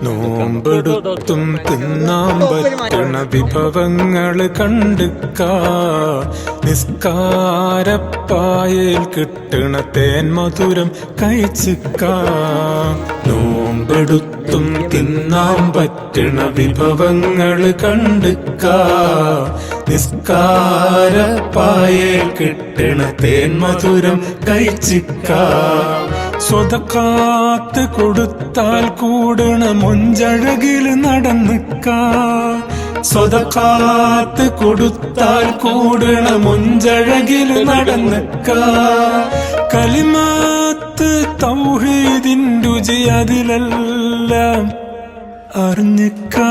നോമ്പെടുത്തും തിന്നാൻ പറ്റണ വിഭവങ്ങള് കണ്ടുക്കാ, നിസ്കാരപ്പായയിൽ കിട്ടണ തേൻ മധുരം കഴിച്ചിക്കാ. നോമ്പെടുത്തും തിന്നാൻ പറ്റണ വിഭവങ്ങള് കണ്ടുക്കാ, നിസ്കാരപ്പായയിൽ കിട്ടണ തേൻ മധുരം കഴിച്ചിക്കാ. സ്വതക്കാത്ത് കൊടുത്താൽ കൂടണ മൊഞ്ചഴകില് നടന്നിക്കാ, സ്വതക്കാത്ത് കൊടുത്താൽ കൂടണ മൊഞ്ചഴകില് നടന്നിക്കാ. കലിമാത്ത് തൗഹീദിൻ രുചി അതിലെല്ലാം അറിഞ്ഞിക്കാ.